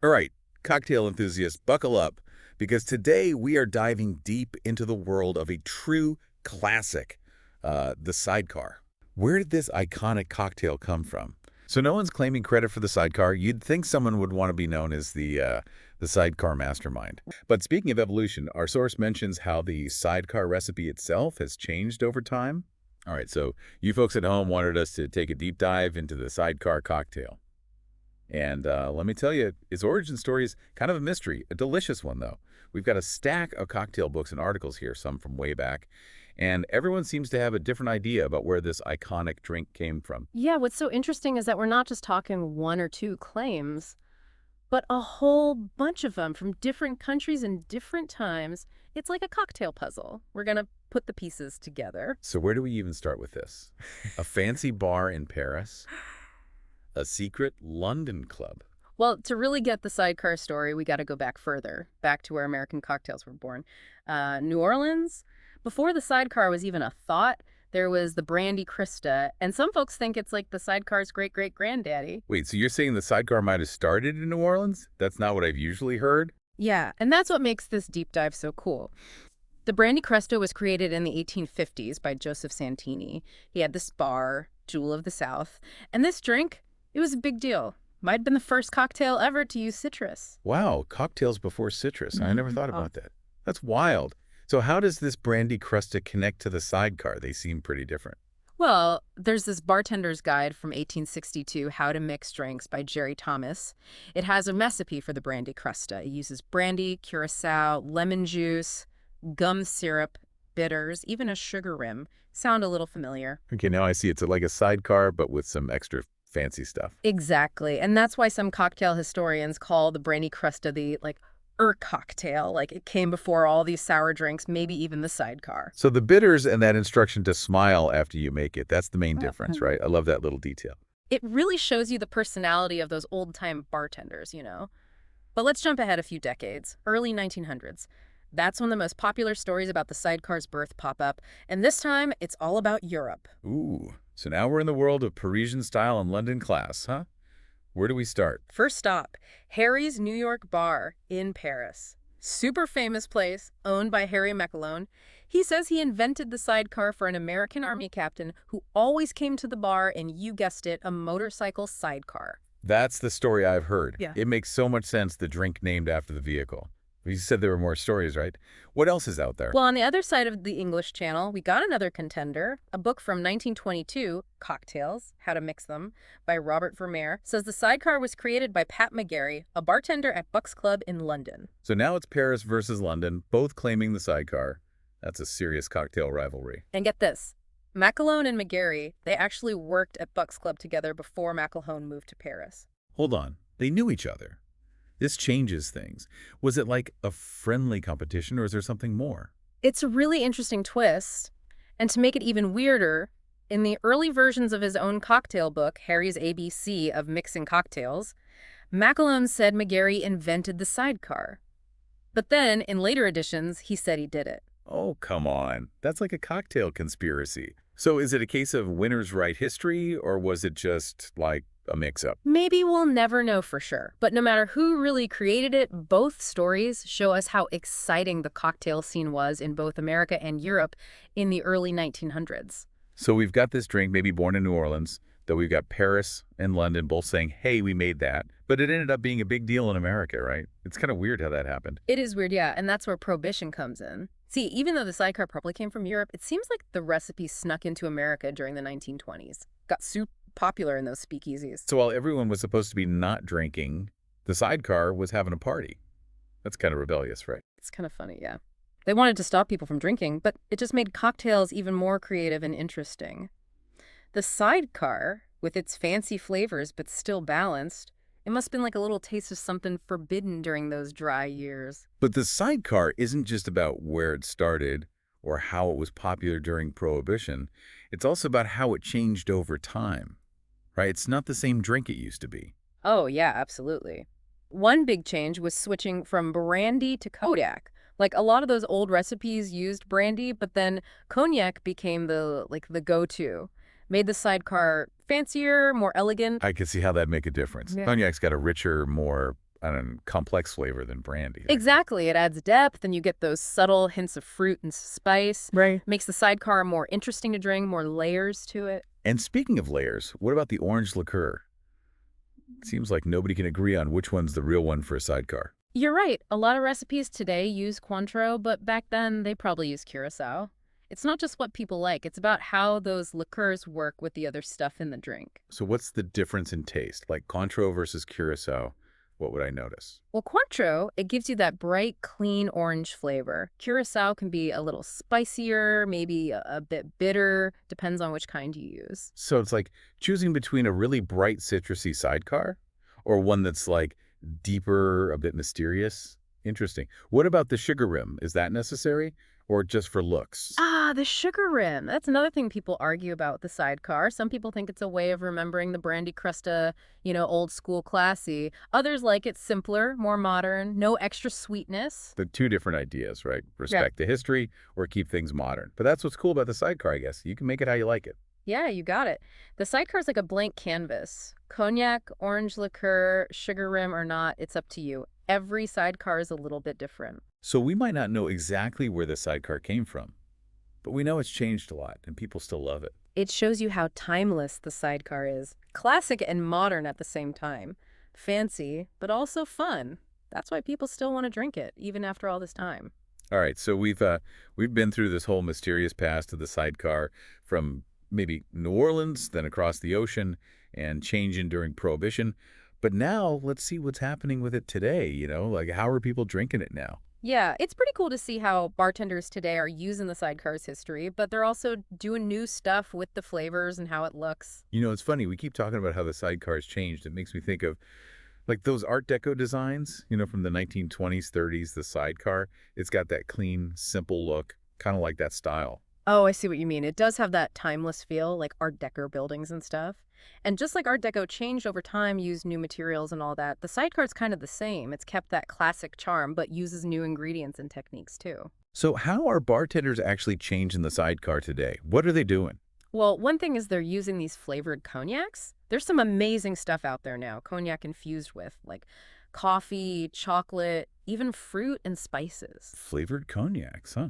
All right, cocktail enthusiasts, buckle up, because today we are diving deep into the world of a true classic, the Sidecar. Where did this iconic cocktail come from? So no one's claiming credit for the Sidecar. You'd think someone would want to be known as the Sidecar mastermind. But speaking of evolution, our source mentions how the Sidecar recipe itself has changed over time. All right, so you folks at home wanted us to take a deep dive into the Sidecar cocktail. And let me tell you, its origin story is kind of a mystery, a delicious one, though. We've got a stack of cocktail books and articles here, some from way back, and everyone seems to have a different idea about where this iconic drink came from. Yeah, what's so interesting is that we're not just talking one or two claims, but a whole bunch of them from different countries and different times. It's like a cocktail puzzle. We're going to put the pieces together. So where do we even start with this? A fancy bar in Paris? A secret London club? Well, to really get the Sidecar story, we got to go back further, back to where American cocktails were born. New Orleans, before the Sidecar was even a thought, there was the Brandy Crusta, and some folks think it's like the Sidecar's great-great-granddaddy. Wait, so you're saying the Sidecar might have started in New Orleans? That's not what I've usually heard? Yeah, and that's what makes this deep dive so cool. The Brandy Crusta was created in the 1850s by Joseph Santini. He had this bar, Jewel of the South, and this drink, it was a big deal. Might have been the first cocktail ever to use citrus. Wow, cocktails before citrus. I never thought Oh. about that. That's wild. So how does this Brandy Crusta connect to the Sidecar? They seem pretty different. Well, there's this bartender's guide from 1862, How to Mix Drinks by Jerry Thomas. It has a recipe for the Brandy Crusta. It uses brandy, curacao, lemon juice, gum syrup, bitters, even a sugar rim. Sound a little familiar? Okay, now I see it's like a Sidecar, but with some extra fancy stuff. Exactly. And that's why some cocktail historians call the Brandy Crusta the, cocktail. Like, it came before all these sour drinks, maybe even the Sidecar. So the bitters and that instruction to smile after you make it, that's the main difference, right? I love that little detail. It really shows you the personality of those old-time bartenders, you know? But let's jump ahead a few decades, early 1900s. That's when the most popular stories about the Sidecar's birth pop up, and this time it's all about Europe. Ooh, so now we're in the world of Parisian style and London class, huh? Where do we start? First stop, Harry's New York Bar in Paris. Super famous place, owned by Harry McAlone. He says he invented the Sidecar for an American Army captain who always came to the bar in, you guessed it, a motorcycle sidecar. That's the story I've heard. Yeah. It makes so much sense, the drink named after the vehicle. You said there were more stories, right? What else is out there? Well, on the other side of the English Channel, we got another contender. A book from 1922, Cocktails, How to Mix Them, by Robert Vermeer, says the Sidecar was created by Pat McGarry, a bartender at Buck's Club in London. So now it's Paris versus London, both claiming the Sidecar. That's a serious cocktail rivalry. And get this, McAlone and McGarry, they actually worked at Buck's Club together before McAlone moved to Paris. Hold on. They knew each other. This changes things. Was it like a friendly competition, or is there something more? It's a really interesting twist. And to make it even weirder, in the early versions of his own cocktail book, Harry's ABC of Mixing Cocktails, McAlone said McGarry invented the Sidecar. But then, in later editions, he said he did it. Oh, come on. That's like a cocktail conspiracy. So is it a case of winners write history, or was it just like a mix-up? Maybe we'll never know for sure, but no matter who really created it, both stories show us how exciting the cocktail scene was in both America and Europe in the early 1900s. So we've got this drink, maybe born in New Orleans, though we've got Paris and London both saying, hey, we made that. But it ended up being a big deal in America, right? It's kind of weird how that happened. It is weird, yeah, and that's where Prohibition comes in. See, even though the Sidecar probably came from Europe, it seems like the recipe snuck into America during the 1920s. Got super popular in those speakeasies. So while everyone was supposed to be not drinking, the Sidecar was having a party. That's kind of rebellious, right? It's kind of funny, yeah. They wanted to stop people from drinking, but it just made cocktails even more creative and interesting. The Sidecar, with its fancy flavors but still balanced, it must have been like a little taste of something forbidden during those dry years. But the Sidecar isn't just about where it started or how it was popular during Prohibition. It's also about how it changed over time, right? It's not the same drink it used to be. Oh, yeah, absolutely. One big change was switching from brandy to Cognac. Like, a lot of those old recipes used brandy, but then Cognac became the go-to. Made the Sidecar fancier, more elegant. I could see how that'd make a difference. Yeah. Cognac's got a richer, more I don't know, complex flavor than brandy. Exactly. It adds depth, and you get those subtle hints of fruit and spice. Right. Makes the sidecar more interesting to drink, more layers to it. And speaking of layers, what about the orange liqueur? Seems like nobody can agree on which one's the real one for a sidecar. You're right. A lot of recipes today use Cointreau, but back then they probably used Curacao. It's not just what people like. It's about how those liqueurs work with the other stuff in the drink. So what's the difference in taste? Like Cointreau versus Curacao, what would I notice? Well, Cointreau, it gives you that bright, clean orange flavor. Curacao can be a little spicier, maybe a bit bitter, depends on which kind you use. So it's like choosing between a really bright citrusy sidecar or one that's like deeper, a bit mysterious. Interesting. What about the sugar rim? Is that necessary or just for looks? Ah, the sugar rim. That's another thing people argue about with the sidecar. Some people think it's a way of remembering the Brandy Crusta, old school classy. Others like it simpler, more modern, no extra sweetness. The two different ideas, right? Yeah. Respect the history or keep things modern. But that's what's cool about the sidecar, I guess. You can make it how you like it. Yeah, you got it. The sidecar is like a blank canvas. Cognac, orange liqueur, sugar rim or not, it's up to you. Every sidecar is a little bit different. So we might not know exactly where the sidecar came from, but we know it's changed a lot and people still love it. It shows you how timeless the sidecar is. Classic and modern at the same time. Fancy, but also fun. That's why people still want to drink it, even after all this time. All right, so we've been through this whole mysterious past of the sidecar from maybe New Orleans, then across the ocean, and changing during Prohibition. But now let's see what's happening with it today, like how are people drinking it now? Yeah, it's pretty cool to see how bartenders today are using the sidecar's history, but they're also doing new stuff with the flavors and how it looks. It's funny, we keep talking about how the sidecar has changed. It makes me think of like those Art Deco designs, from the 1920s, 30s, the sidecar. It's got that clean, simple look, kind of like that style. Oh, I see what you mean. It does have that timeless feel, like Art Deco buildings and stuff. And just like Art Deco changed over time, used new materials and all that, the sidecar's kind of the same. It's kept that classic charm, but uses new ingredients and techniques too. So how are bartenders actually changing the sidecar today? What are they doing? Well, one thing is they're using these flavored cognacs. There's some amazing stuff out there now, cognac infused with, like coffee, chocolate, even fruit and spices. Flavored cognacs, huh?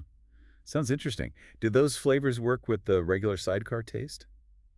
Sounds interesting. Did those flavors work with the regular sidecar taste?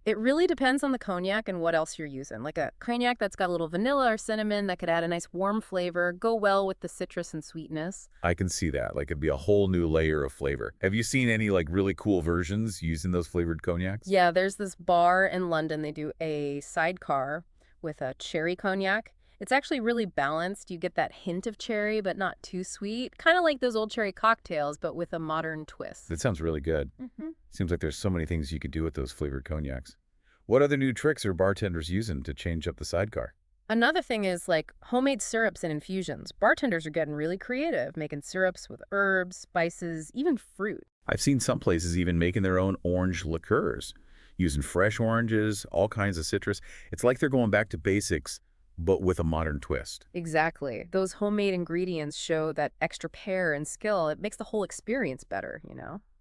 It really depends on the cognac and what else you're using. Like a cognac that's got a little vanilla or cinnamon that could add a nice warm flavor, go well with the citrus and sweetness. I can see that. Like it'd be a whole new layer of flavor. Have you seen any like really cool versions using those flavored cognacs? Yeah, there's this bar in London. They do a sidecar with a cherry cognac. It's actually really balanced. You get that hint of cherry, but not too sweet. Kind of like those old cherry cocktails, but with a modern twist. That sounds really good. Mm-hmm. Seems like there's so many things you could do with those flavored cognacs. What other new tricks are bartenders using to change up the sidecar? Another thing is like homemade syrups and infusions. Bartenders are getting really creative, making syrups with herbs, spices, even fruit. I've seen some places even making their own orange liqueurs, using fresh oranges, all kinds of citrus. It's like they're going back to basics, but with a modern twist. Exactly. Those homemade ingredients show that extra care and skill. It makes the whole experience better.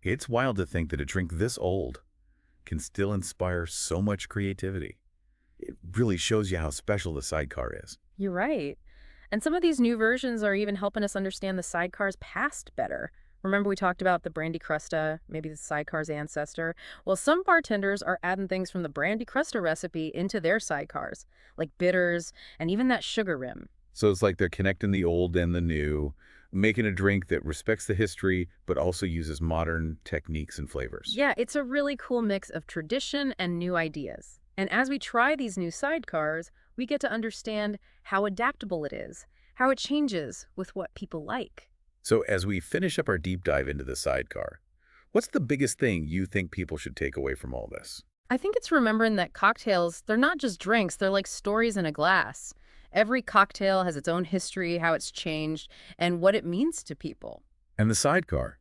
It's wild to think that a drink this old can still inspire so much creativity. It really shows you how special the sidecar is. You're right. And some of these new versions are even helping us understand the sidecar's past better. Remember we talked about the Brandy Crusta, maybe the sidecar's ancestor? Well, some bartenders are adding things from the Brandy Crusta recipe into their sidecars, like bitters and even that sugar rim. So it's like they're connecting the old and the new, making a drink that respects the history, but also uses modern techniques and flavors. Yeah, it's a really cool mix of tradition and new ideas. And as we try these new sidecars, we get to understand how adaptable it is, how it changes with what people like. So as we finish up our deep dive into the sidecar, what's the biggest thing you think people should take away from all this? I think it's remembering that cocktails, they're not just drinks, they're like stories in a glass. Every cocktail has its own history, how it's changed, and what it means to people. And the sidecar,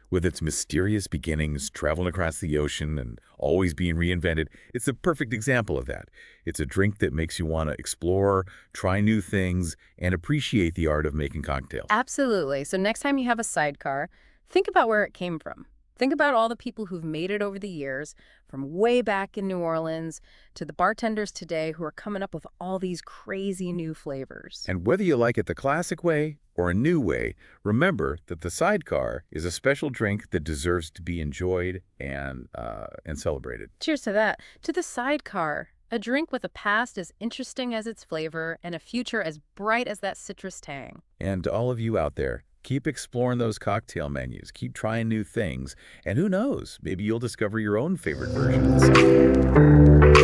with its mysterious beginnings, traveling across the ocean and always being reinvented, it's a perfect example of that. It's a drink that makes you want to explore, try new things, and appreciate the art of making cocktails. Absolutely. So next time you have a sidecar, think about where it came from. Think about all the people who've made it over the years, from way back in New Orleans to the bartenders today who are coming up with all these crazy new flavors. And whether you like it the classic way or a new way, remember that the Sidecar is a special drink that deserves to be enjoyed and celebrated. Cheers to that. To the Sidecar, a drink with a past as interesting as its flavor and a future as bright as that citrus tang. And to all of you out there, keep exploring those cocktail menus, keep trying new things, and who knows, maybe you'll discover your own favorite version of the Sidecar.